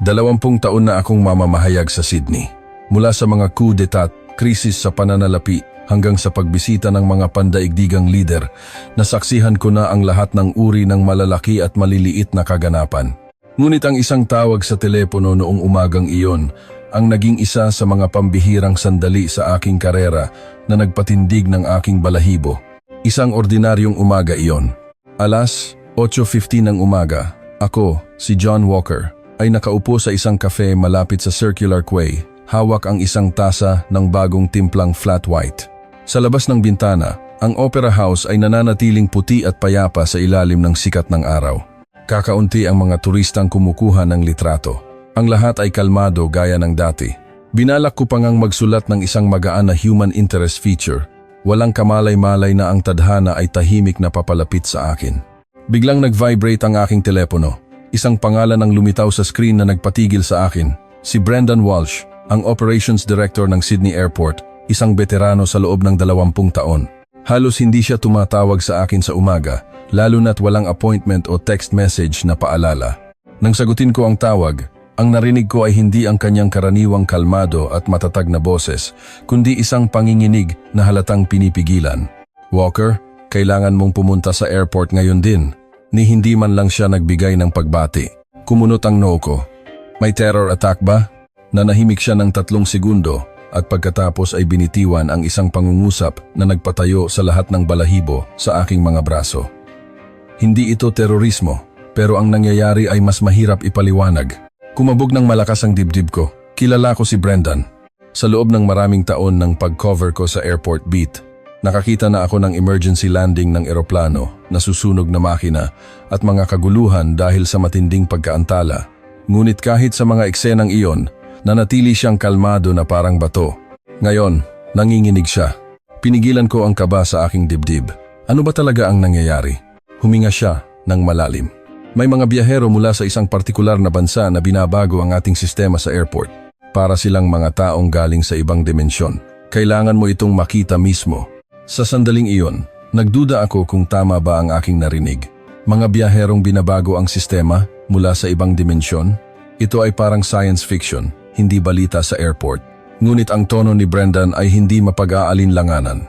20 taon na akong mamamahayag sa Sydney. Mula sa mga coup d'etat, krisis sa pananalapi, hanggang sa pagbisita ng mga pandaigdigang lider, nasaksihan ko na ang lahat ng uri ng malalaki at maliliit na kaganapan. Ngunit ang isang tawag sa telepono noong umagang iyon, ang naging isa sa mga pambihirang sandali sa aking karera na nagpatindig ng aking balahibo. Isang ordinaryong umaga iyon. Alas 8:15 ng umaga, ako, si John Walker, ay nakaupo sa isang cafe malapit sa Circular Quay, hawak ang isang tasa ng bagong timplang flat white. Sa labas ng bintana, ang Opera House ay nananatiling puti at payapa sa ilalim ng sikat ng araw. Kakaunti ang mga turistang kumukuha ng litrato. Ang lahat ay kalmado gaya ng dati. Binalak ko pa ngang magsulat ng isang magaan na human interest feature. Walang kamalay-malay na ang tadhana ay tahimik na papalapit sa akin. Biglang nag-vibrate ang aking telepono. Isang pangalan ang lumitaw sa screen na nagpatigil sa akin. Si Brendan Walsh, ang Operations Director ng Sydney Airport, isang veterano sa loob ng 20 taon. Halos hindi siya tumatawag sa akin sa umaga, lalo na't walang appointment o text message na paalala. Nang sagutin ko ang tawag, ang narinig ko ay hindi ang kanyang karaniwang kalmado at matatag na boses, kundi isang panginginig na halatang pinipigilan. "Walker, kailangan mong pumunta sa airport ngayon din." Ni hindi man lang siya nagbigay ng pagbati. Kumunot ang noo ko. "May terror attack ba?" Nanahimik siya ng 3 segundo at pagkatapos ay binitiwan ang isang pangungusap na nagpatayo sa lahat ng balahibo sa aking mga braso. Hindi ito terorismo, pero ang nangyayari ay mas mahirap ipaliwanag. Kumabog ng malakas ang dibdib ko. Kilala ko si Brendan. Sa loob ng maraming taon ng pag-cover ko sa airport beat, nakakita na ako ng emergency landing ng eroplano, nasusunog na makina at mga kaguluhan dahil sa matinding pagkaantala. Ngunit kahit sa mga eksenang iyon, nanatili siyang kalmado na parang bato. Ngayon, nanginginig siya. Pinigilan ko ang kaba sa aking dibdib. Ano ba talaga ang nangyayari? Huminga siya ng malalim. May mga biyahero mula sa isang partikular na bansa na binabago ang ating sistema sa airport. Para silang mga taong galing sa ibang dimensyon. Kailangan mo itong makita mismo. Sa sandaling iyon, nagduda ako kung tama ba ang aking narinig. Mga biyaherong binabago ang sistema mula sa ibang dimensyon? Ito ay parang science fiction, hindi balita sa airport. Ngunit ang tono ni Brendan ay hindi mapag-aalinlanganan.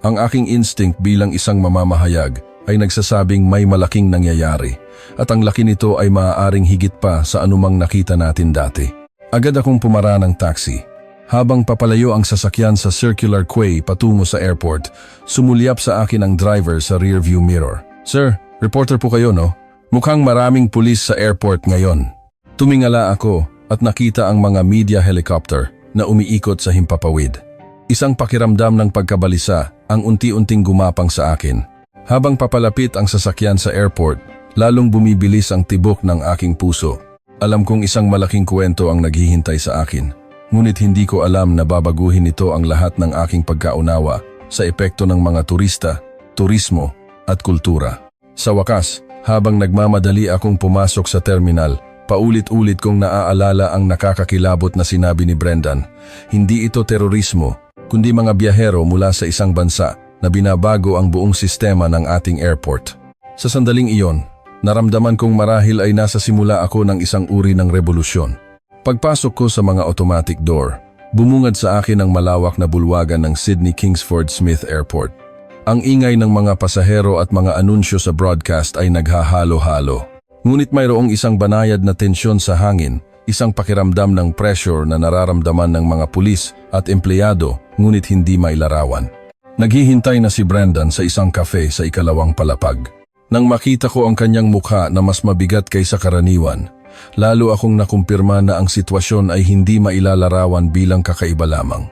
Ang aking instinct bilang isang mamamahayag ay nagsasabing may malaking nangyayari at ang laki nito ay maaaring higit pa sa anumang nakita natin dati. Agad akong pumara ng taxi. Habang papalayo ang sasakyan sa Circular Quay patungo sa airport, sumulyap sa akin ang driver sa rearview mirror. "Sir, reporter po kayo, no? Mukhang maraming pulis sa airport ngayon." Tumingala ako at nakita ang mga media helicopter na umiikot sa himpapawid. Isang pakiramdam ng pagkabalisa ang unti-unting gumapang sa akin. Habang papalapit ang sasakyan sa airport, lalong bumibilis ang tibok ng aking puso. Alam kong isang malaking kwento ang naghihintay sa akin. Ngunit hindi ko alam na babaguhin ito ang lahat ng aking pagkaunawa sa epekto ng mga turista, turismo at kultura. Sa wakas, habang nagmamadali akong pumasok sa terminal, paulit-ulit kong naaalala ang nakakakilabot na sinabi ni Brendan. Hindi ito terorismo, kundi mga biyahero mula sa isang bansa na binabago ang buong sistema ng ating airport. Sa sandaling iyon, naramdaman kong marahil ay nasa simula ako ng isang uri ng revolusyon. Pagpasok ko sa mga automatic door, bumungad sa akin ang malawak na bulwagan ng Sydney Kingsford Smith Airport. Ang ingay ng mga pasahero at mga anunsyo sa broadcast ay naghahalo-halo. Ngunit mayroong isang banayad na tensyon sa hangin, isang pakiramdam ng pressure na nararamdaman ng mga pulis at empleyado ngunit hindi mailarawan. Naghihintay na si Brendan sa isang cafe sa ikalawang palapag. Nang makita ko ang kanyang mukha na mas mabigat kaysa karaniwan, lalo akong nakumpirma na ang sitwasyon ay hindi mailalarawan bilang kakaiba lamang.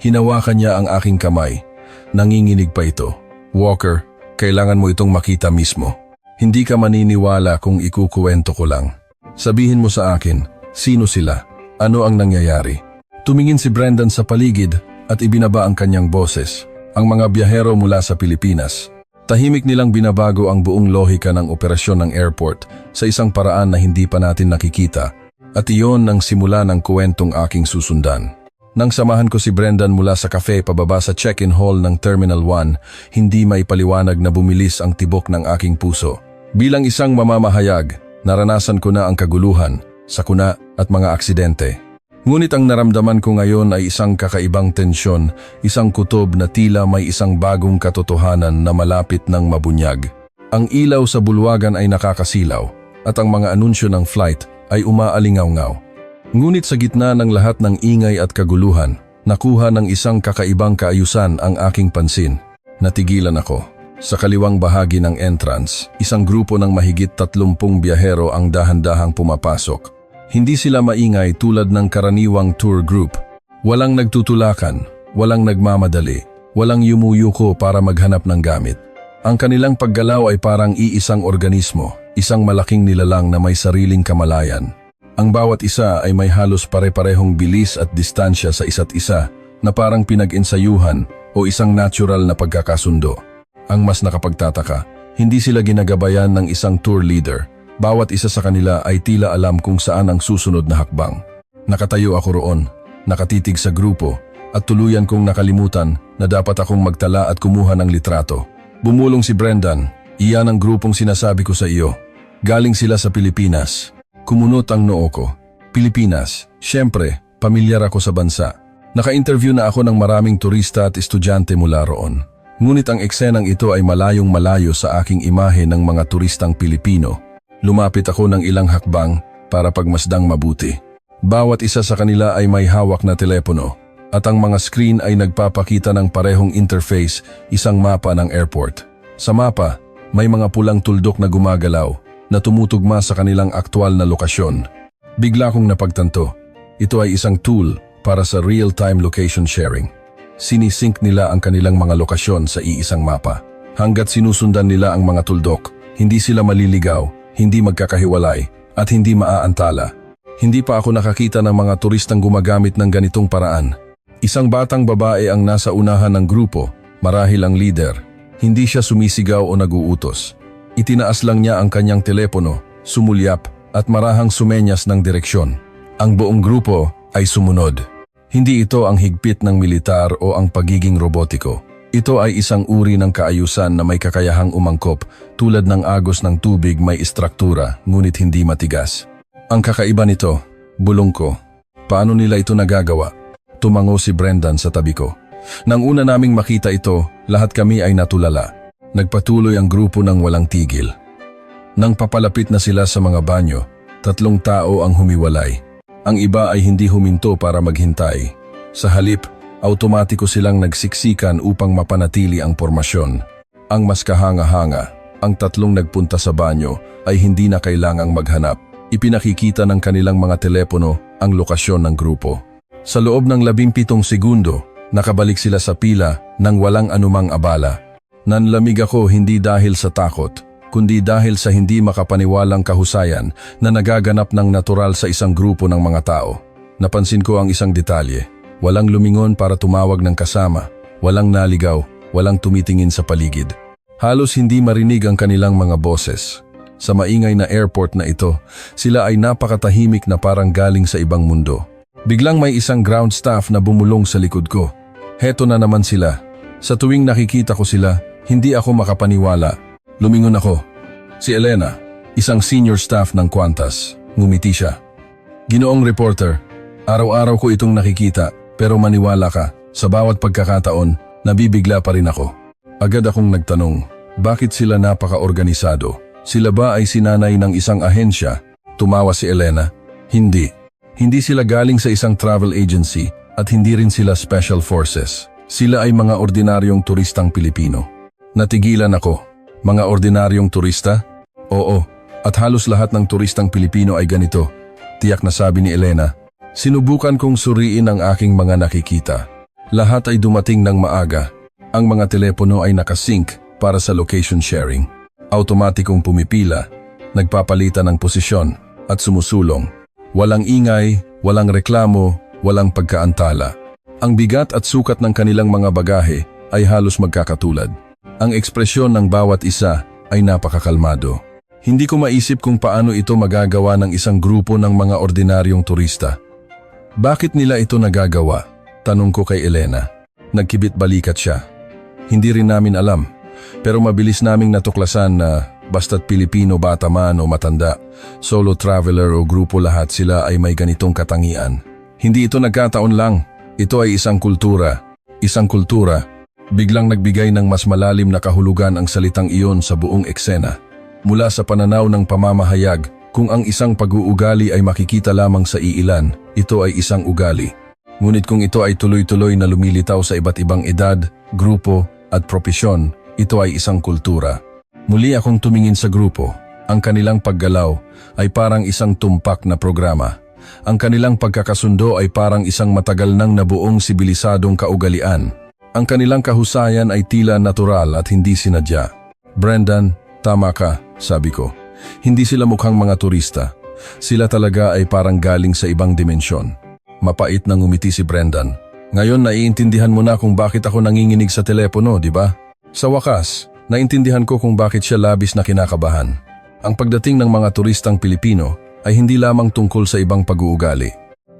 Hinawakan niya ang aking kamay. Nanginginig pa ito. "Walker, kailangan mo itong makita mismo. Hindi ka maniniwala kung ikukuwento ko lang. Sabihin mo sa akin, sino sila? Ano ang nangyayari?" Tumingin si Brendan sa paligid at ibinaba ang kanyang boses. Ang mga biyahero mula sa Pilipinas. Tahimik nilang binabago ang buong lohika ng operasyon ng airport sa isang paraan na hindi pa natin nakikita, at iyon ang simula ng kwentong aking susundan. Nang samahan ko si Brendan mula sa cafe pababa sa check-in hall ng Terminal 1, hindi maipaliwanag na bumilis ang tibok ng aking puso. Bilang isang mamamahayag, naranasan ko na ang kaguluhan, sakuna at mga aksidente. Ngunit ang naramdaman ko ngayon ay isang kakaibang tensyon, isang kutob na tila may isang bagong katotohanan na malapit ng mabunyag. Ang ilaw sa bulwagan ay nakakasilaw at ang mga anunsyo ng flight ay umaalingaw-ngaw. Ngunit sa gitna ng lahat ng ingay at kaguluhan, nakuha ng isang kakaibang kaayusan ang aking pansin. Natigilan ako. Sa kaliwang bahagi ng entrance, isang grupo ng mahigit 30 biyahero ang dahan-dahang pumapasok. Hindi sila maingay tulad ng karaniwang tour group. Walang nagtutulakan, walang nagmamadali, walang yumuyuko para maghanap ng gamit. Ang kanilang paggalaw ay parang iisang organismo, isang malaking nilalang na may sariling kamalayan. Ang bawat isa ay may halos pare-parehong bilis at distansya sa isa't isa na parang pinag-ensayuhan o isang natural na pagkakasundo. Ang mas nakapagtataka, hindi sila ginagabayan ng isang tour leader. Bawat isa sa kanila ay tila alam kung saan ang susunod na hakbang. Nakatayo ako roon, nakatitig sa grupo, at tuluyan kong nakalimutan na dapat akong magtala at kumuha ng litrato. Bumulong si Brendan, iyan ang grupong sinasabi ko sa iyo. Galing sila sa Pilipinas. Kumunot ang noo ko. Pilipinas, syempre, pamilyar ako sa bansa. Naka-interview na ako ng maraming turista at estudyante mula roon. Ngunit ang eksenang ito ay malayong malayo sa aking imahe ng mga turistang Pilipino. Lumapit ako ng ilang hakbang para pagmasdang mabuti. Bawat isa sa kanila ay may hawak na telepono at ang mga screen ay nagpapakita ng parehong interface, isang mapa ng airport. Sa mapa, may mga pulang tuldok na gumagalaw na tumutugma sa kanilang aktwal na lokasyon. Bigla kong napagtanto, ito ay isang tool para sa real-time location sharing. Sinisync nila ang kanilang mga lokasyon sa iisang mapa. Hanggat sinusundan nila ang mga tuldok, hindi sila maliligaw, hindi magkakahiwalay, at hindi maaantala. Hindi pa ako nakakita ng mga turistang gumagamit ng ganitong paraan. Isang batang babae ang nasa unahan ng grupo, marahil ang leader. Hindi siya sumisigaw o naguutos. Itinaas lang niya ang kanyang telepono, sumulyap, at marahang sumenyas ng direksyon. Ang buong grupo ay sumunod. Hindi ito ang higpit ng militar o ang pagiging robotiko. Ito ay isang uri ng kaayusan na may kakayahang umangkop tulad ng agos ng tubig may istruktura ngunit hindi matigas. Ang kakaiba nito, bulong ko. Paano nila ito nagagawa? Tumango si Brendan sa tabi ko. Nang una naming makita ito, lahat kami ay natulala. Nagpatuloy ang grupo ng walang tigil. Nang papalapit na sila sa mga banyo, 3 tao ang humiwalay. Ang iba ay hindi huminto para maghintay. Sa halip, automatiko silang nagsiksikan upang mapanatili ang pormasyon. Ang mas kahanga-hanga, ang 3 nagpunta sa banyo ay hindi na kailangang maghanap. Ipinakikita ng kanilang mga telepono ang lokasyon ng grupo. Sa loob ng 17 segundo, nakabalik sila sa pila nang walang anumang abala. Nanlamig ako hindi dahil sa takot, kundi dahil sa hindi makapaniwalang kahusayan na nagaganap ng natural sa isang grupo ng mga tao. Napansin ko ang isang detalye. Walang lumingon para tumawag ng kasama, walang naligaw, walang tumitingin sa paligid. Halos hindi marinig ang kanilang mga boses. Sa maingay na airport na ito, sila ay napakatahimik na parang galing sa ibang mundo. Biglang may isang ground staff na bumulong sa likod ko. Heto na naman sila. Sa tuwing nakikita ko sila, hindi ako makapaniwala. Lumingon ako. Si Elena, isang senior staff ng Qantas. Ngumiti siya. Ginoong reporter, araw-araw ko itong nakikita. Pero maniwala ka, sa bawat pagkakataon, nabibigla pa rin ako. Agad akong nagtanong, bakit sila napaka-organisado? Sila ba ay sinanay ng isang ahensya? Tumawa si Elena. Hindi. Hindi sila galing sa isang travel agency at hindi rin sila special forces. Sila ay mga ordinaryong turistang Pilipino. Natigilan ako. Mga ordinaryong turista? Oo, at halos lahat ng turistang Pilipino ay ganito. Tiyak na sabi ni Elena. Sinubukan kong suriin ang aking mga nakikita. Lahat ay dumating ng maaga. Ang mga telepono ay nakasync para sa location sharing. Automatikong pumipila, nagpapalitan ng posisyon at sumusulong. Walang ingay, walang reklamo, walang pagkaantala. Ang bigat at sukat ng kanilang mga bagahe ay halos magkakatulad. Ang ekspresyon ng bawat isa ay napakakalmado. Hindi ko maisip kung paano ito magagawa ng isang grupo ng mga ordinaryong turista. Bakit nila ito nagagawa? Tanong ko kay Elena. Nagkibit balikat siya. Hindi rin namin alam, pero mabilis naming natuklasan na basta't Pilipino, bata man o matanda, solo traveler o grupo, lahat sila ay may ganitong katangian. Hindi ito nagkataon lang. Ito ay isang kultura. Isang kultura. Biglang nagbigay ng mas malalim na kahulugan ang salitang iyon sa buong eksena. Mula sa pananaw ng pamamahayag, kung ang isang pag-uugali ay makikita lamang sa iilan, ito ay isang ugali. Ngunit kung ito ay tuloy-tuloy na lumilitaw sa iba't ibang edad, grupo at propesyon, ito ay isang kultura. Muli akong tumingin sa grupo. Ang kanilang paggalaw ay parang isang tumpak na programa. Ang kanilang pagkakasundo ay parang isang matagal nang nabuong sibilisadong kaugalian. Ang kanilang kahusayan ay tila natural at hindi sinadya. Brendan, tama ka, sabi ko. Hindi sila mukhang mga turista. Sila talaga ay parang galing sa ibang dimensyon. Mapait na ngumiti si Brendan. Ngayon naiintindihan mo na kung bakit ako nanginginig sa telepono, di ba? Sa wakas, naintindihan ko kung bakit siya labis na kinakabahan. Ang pagdating ng mga turistang Pilipino ay hindi lamang tungkol sa ibang pag-uugali.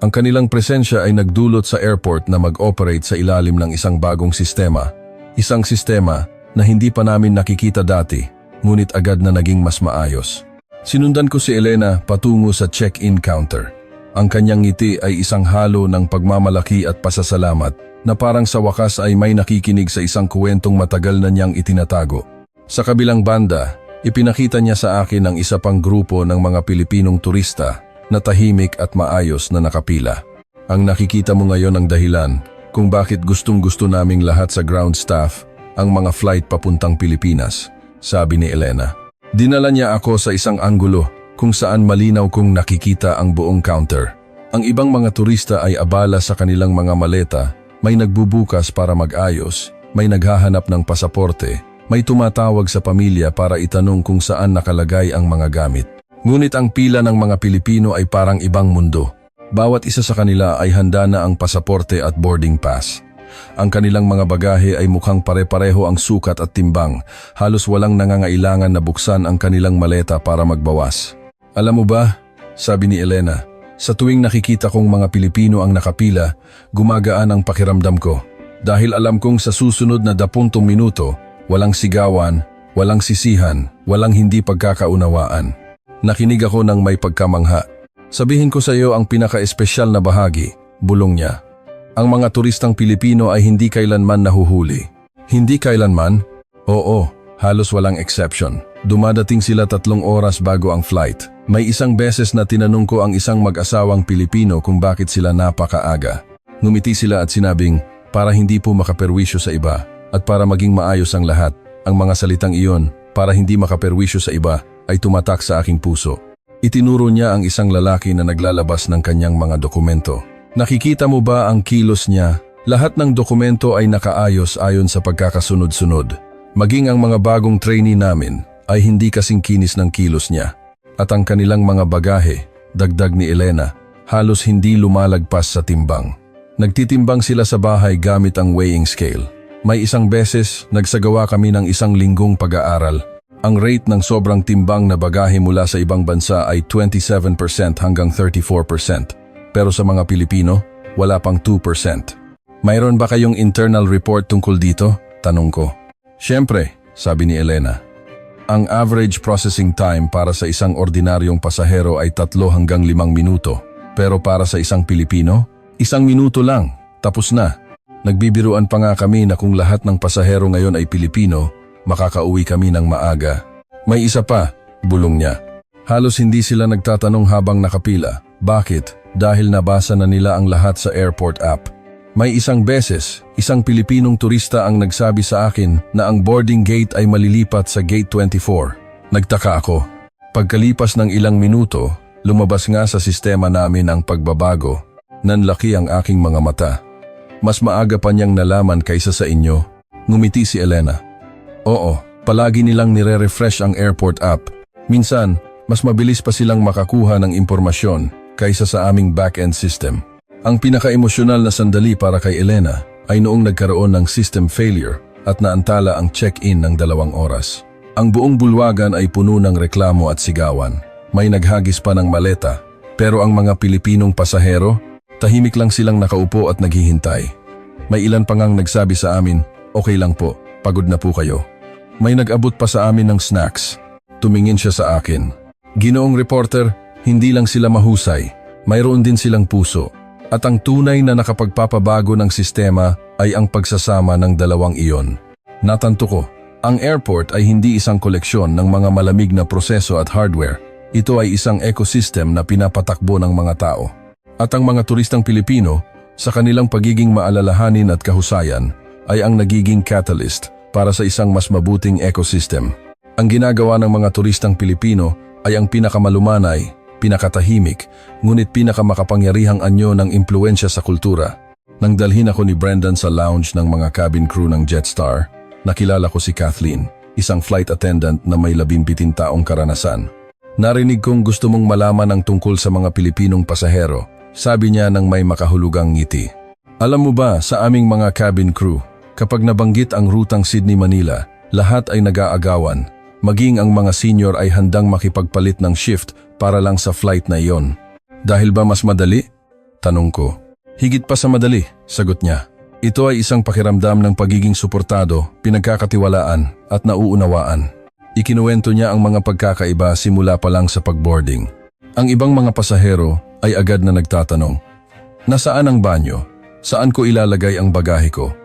Ang kanilang presensya ay nagdulot sa airport na mag-operate sa ilalim ng isang bagong sistema. Isang sistema na hindi pa namin nakikita dati, ngunit agad na naging mas maayos. Sinundan ko si Elena patungo sa check-in counter. Ang kanyang ngiti ay isang halo ng pagmamalaki at pasasalamat na parang sa wakas ay may nakikinig sa isang kuwentong matagal na niyang itinatago. Sa kabilang banda, ipinakita niya sa akin ang isa pang grupo ng mga Pilipinong turista na tahimik at maayos na nakapila. Ang nakikita mo ngayon ang dahilan kung bakit gustong-gusto naming lahat sa ground staff ang mga flight papuntang Pilipinas, sabi ni Elena. Dinala niya ako sa isang anggulo kung saan malinaw kong nakikita ang buong counter. Ang ibang mga turista ay abala sa kanilang mga maleta, may nagbubukas para mag-ayos, may naghahanap ng pasaporte, may tumatawag sa pamilya para itanong kung saan nakalagay ang mga gamit. Ngunit ang pila ng mga Pilipino ay parang ibang mundo. Bawat isa sa kanila ay handa na ang pasaporte at boarding pass. Ang kanilang mga bagahe ay mukhang pare-pareho ang sukat at timbang. Halos walang nangangailangan na buksan ang kanilang maleta para magbawas. Alam mo ba, sabi ni Elena, sa tuwing nakikita kong mga Pilipino ang nakapila, gumagaan ang pakiramdam ko. Dahil alam kong sa susunod na 10 minuto, walang sigawan, walang sisihan, walang hindi pagkakaunawaan. Nakinig ako ng may pagkamangha. Sabihin ko sa iyo ang pinaka-espesyal na bahagi, bulong niya. Ang mga turistang Pilipino ay hindi kailanman nahuhuli. Hindi kailanman? Oo, halos walang exception. Dumadating sila 3 oras bago ang flight. May isang beses na tinanong ko ang isang mag-asawang Pilipino kung bakit sila napakaaga. Ngumiti sila at sinabing, para hindi po makaperwisyo sa iba at para maging maayos ang lahat. Ang mga salitang iyon, para hindi makaperwisyo sa iba, ay tumatak sa aking puso. Itinuro niya ang isang lalaki na naglalabas ng kanyang mga dokumento. Nakikita mo ba ang kilos niya? Lahat ng dokumento ay nakaayos ayon sa pagkakasunod-sunod. Maging ang mga bagong trainee namin ay hindi kasing kinis ng kilos niya. At ang kanilang mga bagahe, dagdag ni Elena, halos hindi lumalagpas sa timbang. Nagtitimbang sila sa bahay gamit ang weighing scale. May isang beses, nagsagawa kami ng 1 linggong pag-aaral. Ang rate ng sobrang timbang na bagahe mula sa ibang bansa ay 27% hanggang 34%. Pero sa mga Pilipino, wala pang 2%. Mayroon ba kayong internal report tungkol dito? Tanong ko. Siyempre, sabi ni Elena. Ang average processing time para sa isang ordinaryong pasahero ay 3 hanggang 5 minuto. Pero para sa isang Pilipino, 1 minuto lang, tapos na. Nagbibiruan pa nga kami na kung lahat ng pasahero ngayon ay Pilipino, makakauwi kami ng maaga. May isa pa, bulong niya. Halos hindi sila nagtatanong habang nakapila. Bakit? Dahil nabasa na nila ang lahat sa airport app. May isang beses, isang Pilipinong turista ang nagsabi sa akin na ang boarding gate ay malilipat sa gate 24. Nagtaka ako. Pagkalipas ng ilang minuto, lumabas nga sa sistema namin ang pagbabago. Nanlaki ang aking mga mata. Mas maaga pa niyang nalaman kaysa sa inyo. Ngumiti si Elena. Oo, palagi nilang nire-refresh ang airport app. Minsan, mas mabilis pa silang makakuha ng impormasyon kaysa sa aming back-end system. Ang pinaka-emosyonal na sandali para kay Elena ay noong nagkaroon ng system failure at naantala ang check-in ng 2 oras. Ang buong bulwagan ay puno ng reklamo at sigawan. May naghagis pa ng maleta, pero ang mga Pilipinong pasahero, tahimik lang silang nakaupo at naghihintay. May ilan pa ngang nagsabi sa amin, okay lang po, pagod na po kayo. May nag-abot pa sa amin ng snacks. tumingin siya sa akin. Ginoong reporter, hindi lang sila mahusay, mayroon din silang puso. At ang tunay na nakapagpapabago ng sistema ay ang pagsasama ng dalawang iyon. Natanto ko, ang airport ay hindi isang koleksyon ng mga malamig na proseso at hardware. Ito ay isang ecosystem na pinapatakbo ng mga tao. At ang mga turistang Pilipino, sa kanilang pagiging maalalahanin at kahusayan, ay ang nagiging catalyst para sa isang mas mabuting ecosystem. Ang ginagawa ng mga turistang Pilipino ay ang pinakamalumanay, pinakatahimik, ngunit pinakamakapangyarihang anyo ng impluensya sa kultura. Nang dalhin ako ni Brendan sa lounge ng mga cabin crew ng Jetstar, nakilala ko si Kathleen, isang flight attendant na may 17 taong karanasan. Narinig kong gusto mong malaman ang tungkol sa mga Pilipinong pasahero, sabi niya nang may makahulugang ngiti. Alam mo ba, sa aming mga cabin crew, kapag nabanggit ang rutang Sydney-Manila, lahat ay nag-aagawan. Maging ang mga senior ay handang makipagpalit ng shift para lang sa flight na iyon. Dahil ba mas madali? Tanong ko. Higit pa sa madali, sagot niya. Ito ay isang pakiramdam ng pagiging suportado, pinagkakatiwalaan at nauunawaan. Ikinuwento niya ang mga pagkakaiba simula pa lang sa pagboarding. Ang ibang mga pasahero ay agad na nagtatanong, nasaan ang banyo? Saan ko ilalagay ang bagahe ko?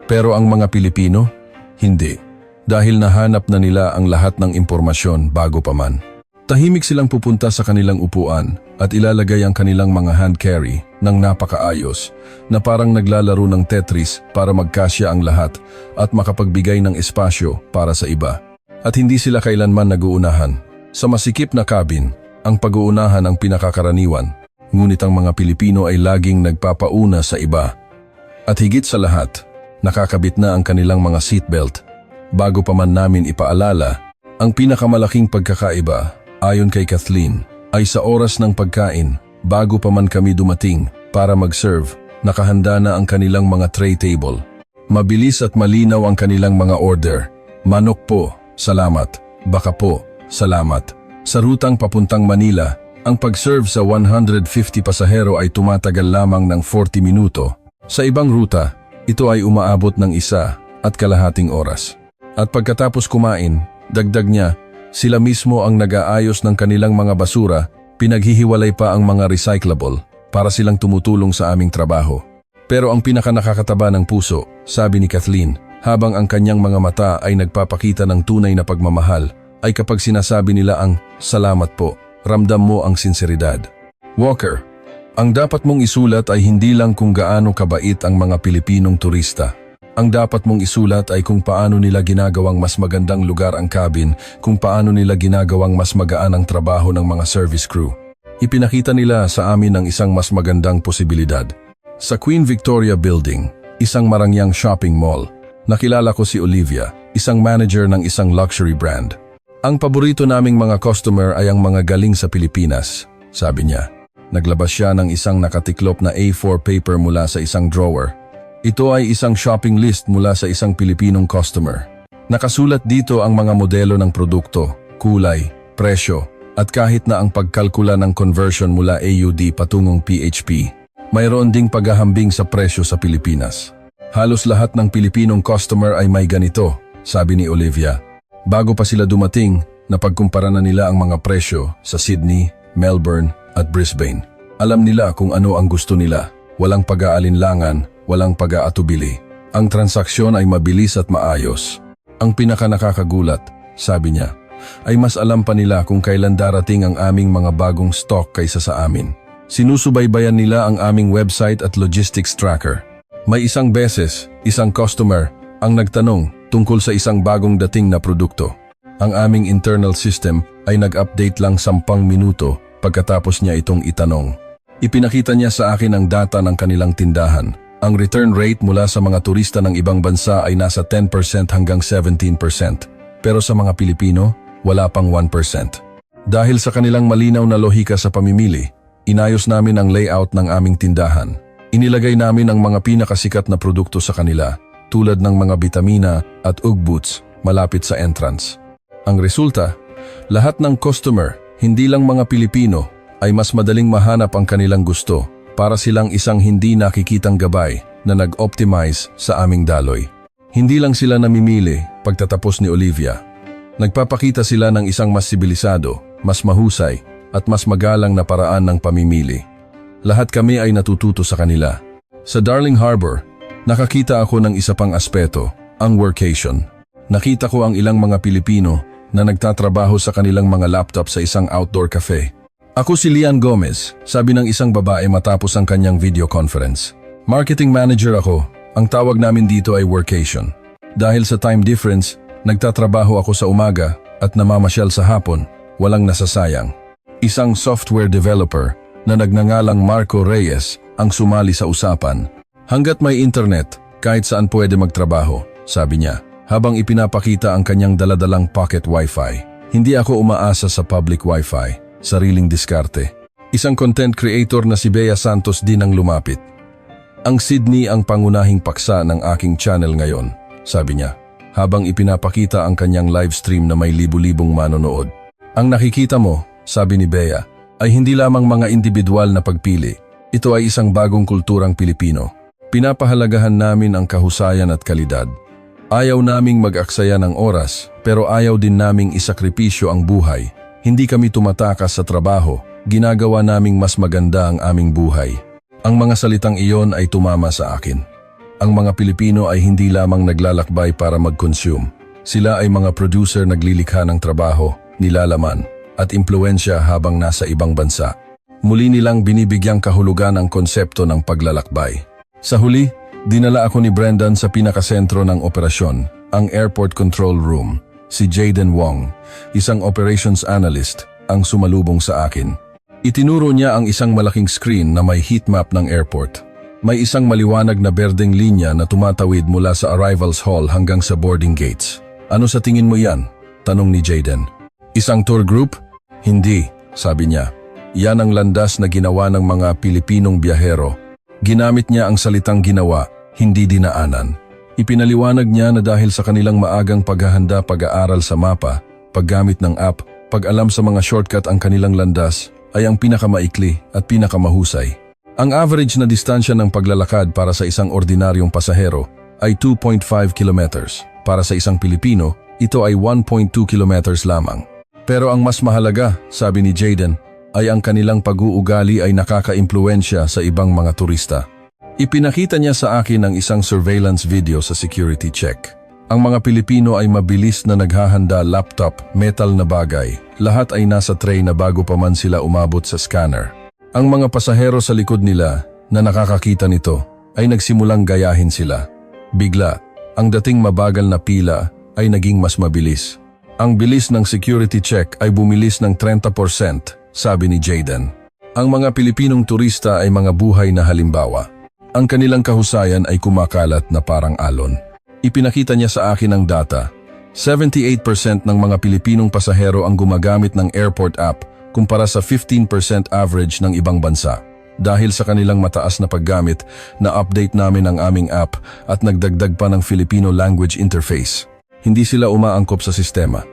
Pero ang mga Pilipino, hindi. Dahil nahanap na nila ang lahat ng impormasyon bago pa man. Tahimik silang pupunta sa kanilang upuan at ilalagay ang kanilang mga hand carry ng napakaayos na parang naglalaro ng Tetris para magkasya ang lahat at makapagbigay ng espasyo para sa iba. At hindi sila kailanman nag-uunahan. Sa masikip na cabin, ang pag-uunahan ang pinakakaraniwan, ngunit ang mga Pilipino ay laging nagpapauna sa iba. At higit sa lahat, nakakabit na ang kanilang mga seatbelt. Bago pa man namin ipaalala, ang pinakamalaking pagkakaiba, ayon kay Kathleen, ay sa oras ng pagkain, bago pa man kami dumating para mag-serve, nakahanda na ang kanilang mga tray table. Mabilis at malinaw ang kanilang mga order. Manok po, salamat. Baka po, salamat. Sa rutang papuntang Manila, ang pag-serve sa 150 pasahero ay tumatagal lamang ng 40 minuto. Sa ibang ruta, ito ay umaabot ng 1.5 oras. At pagkatapos kumain, dagdag niya, sila mismo ang nag-aayos ng kanilang mga basura, pinaghihiwalay pa ang mga recyclable para silang tumutulong sa aming trabaho. Pero ang pinakanakakataba ng puso, sabi ni Kathleen, habang ang kanyang mga mata ay nagpapakita ng tunay na pagmamahal, ay kapag sinasabi nila ang salamat po, ramdam mo ang sinseridad. Walker, ang dapat mong isulat ay hindi lang kung gaano kabait ang mga Pilipinong turista. Ang dapat mong isulat ay kung paano nila ginagawang mas magandang lugar ang cabin, kung paano nila ginagawang mas magaan ang trabaho ng mga service crew. Ipinakita nila sa amin ang isang mas magandang posibilidad. Sa Queen Victoria Building, isang marangyang shopping mall, nakilala ko si Olivia, isang manager ng isang luxury brand. Ang paborito naming mga customer ay ang mga galing sa Pilipinas, sabi niya. Naglabas siya ng isang nakatiklop na A4 paper mula sa isang drawer. Ito ay isang shopping list mula sa isang Pilipinong customer. Nakasulat dito ang mga modelo ng produkto, kulay, presyo, at kahit na ang pagkalkula ng conversion mula AUD patungong PHP. Mayroon ding paghahambing sa presyo sa Pilipinas. Halos lahat ng Pilipinong customer ay may ganito, sabi ni Olivia. Bago pa sila dumating, napagkumpara na nila ang mga presyo sa Sydney, Melbourne at Brisbane. Alam nila kung ano ang gusto nila. Walang pag-aalinlangan, walang pag-aatubili. Ang transaksyon ay mabilis at maayos. Ang pinakanakakagulat, sabi niya, ay mas alam pa nila kung kailan darating ang aming mga bagong stock kaysa sa amin. Sinusubaybayan nila ang aming website at logistics tracker. May isang beses, isang customer ang nagtanong tungkol sa isang bagong dating na produkto. Ang aming internal system ay nag-update lang 10 minuto pagkatapos niya itong itanong. Ipinakita niya sa akin ang data ng kanilang tindahan. Ang return rate mula sa mga turista ng ibang bansa ay nasa 10% hanggang 17%. Pero sa mga Pilipino, wala pang 1%. Dahil sa kanilang malinaw na lohika sa pamimili, inayos namin ang layout ng aming tindahan. Inilagay namin ang mga pinakasikat na produkto sa kanila, tulad ng mga bitamina at Ugg boots malapit sa entrance. Ang resulta, lahat ng customer, hindi lang mga Pilipino, ay mas madaling mahanap ang kanilang gusto para silang isang hindi nakikitang gabay na nag-optimize sa aming daloy. Hindi lang sila namimili pagtatapos ni Olivia. Nagpapakita sila ng isang mas sibilisado, mas mahusay, at mas magalang na paraan ng pamimili. Lahat kami ay natututo sa kanila. Sa Darling Harbor, nakakita ako ng isa pang aspeto, ang workation. Nakita ko ang ilang mga Pilipino na nagtatrabaho sa kanilang mga laptop sa isang outdoor cafe. Ako si Lian Gomez, sabi ng isang babae matapos ang kanyang video conference. Marketing manager ako, ang tawag namin dito ay workation. Dahil sa time difference, nagtatrabaho ako sa umaga at namamasyal sa hapon, walang nasasayang. Isang software developer na nagngangalang Marco Reyes ang sumali sa usapan. Hanggat may internet, kahit saan pwede magtrabaho, sabi niya, habang ipinapakita ang kanyang daladalang pocket wifi. Hindi ako umaasa sa public wifi, sariling diskarte. Isang content creator na si Bea Santos din ang lumapit. Ang Sydney ang pangunahing paksa ng aking channel ngayon, sabi niya, habang ipinapakita ang kanyang live stream na may libu-libong manonood. Ang nakikita mo, sabi ni Bea, ay hindi lamang mga individual na pagpili. Ito ay isang bagong kulturang Pilipino. Pinapahalagahan namin ang kahusayan at kalidad. Ayaw naming mag-aksaya ng oras, pero ayaw din naming isakripisyo ang buhay. Hindi kami tumatakas sa trabaho, ginagawa naming mas maganda ang aming buhay. Ang mga salitang iyon ay tumama sa akin. Ang mga Pilipino ay hindi lamang naglalakbay para mag-consume. Sila ay mga producer naglilikha ng trabaho, nilalaman, at impluensya habang nasa ibang bansa. Muli nilang binibigyang kahulugan ang konsepto ng paglalakbay. Sa huli, dinala ako ni Brendan sa pinakasentro ng operasyon, ang Airport Control Room. Si Jaden Wong, isang operations analyst, ang sumalubong sa akin. Itinuro niya ang isang malaking screen na may heat map ng airport. May isang maliwanag na berdeng linya na tumatawid mula sa arrivals hall hanggang sa boarding gates. Ano sa tingin mo yan? Tanong ni Jaden. Isang tour group? Hindi, sabi niya. Yan ang landas na ginawa ng mga Pilipinong biyahero. Ginamit niya ang salitang ginawa, hindi dinaanan. Ipinaliwanag niya na dahil sa kanilang maagang paghahanda pag-aaral sa mapa, paggamit ng app, pag-alam sa mga shortcut ang kanilang landas, ay ang pinakamaikli at pinakamahusay. Ang average na distansya ng paglalakad para sa isang ordinaryong pasahero ay 2.5 kilometers. Para sa isang Pilipino, ito ay 1.2 kilometers lamang. Pero ang mas mahalaga, sabi ni Jaden, ay ang kanilang pag-uugali ay nakaka-impluensya sa ibang mga turista. Ipinakita niya sa akin ang isang surveillance video sa security check. Ang mga Pilipino ay mabilis na naghahanda laptop, metal na bagay. Lahat ay nasa tray na bago pa man sila umabot sa scanner. Ang mga pasahero sa likod nila na nakakakita nito ay nagsimulang gayahin sila. Bigla, ang dating mabagal na pila ay naging mas mabilis. Ang bilis ng security check ay bumilis ng 30%, sabi ni Jaden. Ang mga Pilipinong turista ay mga buhay na halimbawa. Ang kanilang kahusayan ay kumakalat na parang alon. Ipinakita niya sa akin ang data. 78% ng mga Pilipinong pasahero ang gumagamit ng airport app kumpara sa 15% average ng ibang bansa. Dahil sa kanilang mataas na paggamit, na-update namin ang aming app at nagdagdag pa ng Filipino language interface. Hindi sila umaangkop sa sistema.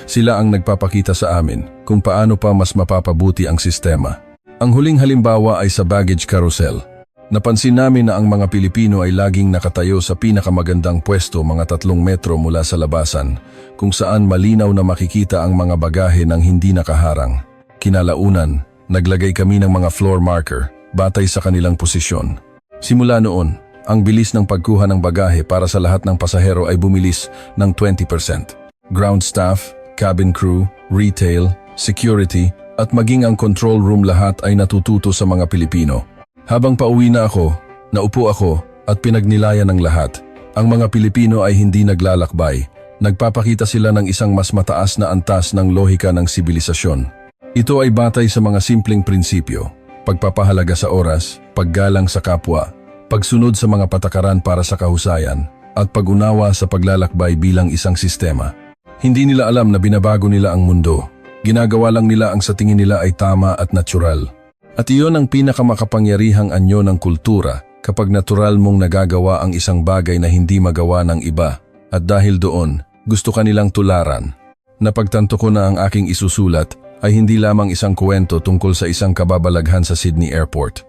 Sila ang nagpapakita sa amin kung paano pa mas mapapabuti ang sistema. Ang huling halimbawa ay sa baggage carousel. Napansin namin na ang mga Pilipino ay laging nakatayo sa pinakamagandang pwesto mga 3 metro mula sa labasan, kung saan malinaw na makikita ang mga bagahe ng hindi nakaharang. Kinalaunan, naglagay kami ng mga floor marker batay sa kanilang posisyon. Simula noon, ang bilis ng pagkuha ng bagahe para sa lahat ng pasahero ay bumilis ng 20%. Ground staff, cabin crew, retail, security, at maging ang control room lahat ay natututo sa mga Pilipino. Habang pauwi na ako, naupo ako at pinagnilayan ng lahat. Ang mga Pilipino ay hindi naglalakbay. Nagpapakita sila ng isang mas mataas na antas ng lohika ng sibilisasyon. Ito ay batay sa mga simpleng prinsipyo, pagpapahalaga sa oras, paggalang sa kapwa, pagsunod sa mga patakaran para sa kahusayan, at pag-unawa sa paglalakbay bilang isang sistema. Hindi nila alam na binabago nila ang mundo. Ginagawa lang nila ang sa tingin nila ay tama at natural. At iyon ang pinakamakapangyarihang anyo ng kultura kapag natural mong nagagawa ang isang bagay na hindi magawa ng iba. At dahil doon, gusto ka nilang tularan. Napagtanto ko na ang aking isusulat ay hindi lamang isang kwento tungkol sa isang kababalaghan sa Sydney Airport.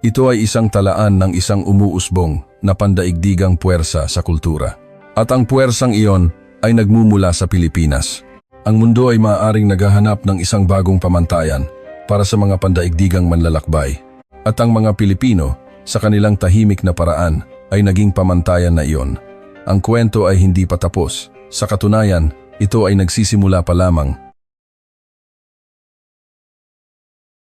Ito ay isang talaan ng isang umuusbong na pandaigdigang puwersa sa kultura. At ang puwersang iyon ay nagmumula sa Pilipinas. Ang mundo ay maaaring naghahanap ng isang bagong pamantayan para sa mga pandaigdigang manlalakbay. At ang mga Pilipino, sa kanilang tahimik na paraan, ay naging pamantayan na iyon. Ang kwento ay hindi pa tapos. Sa katunayan, ito ay nagsisimula pa lamang.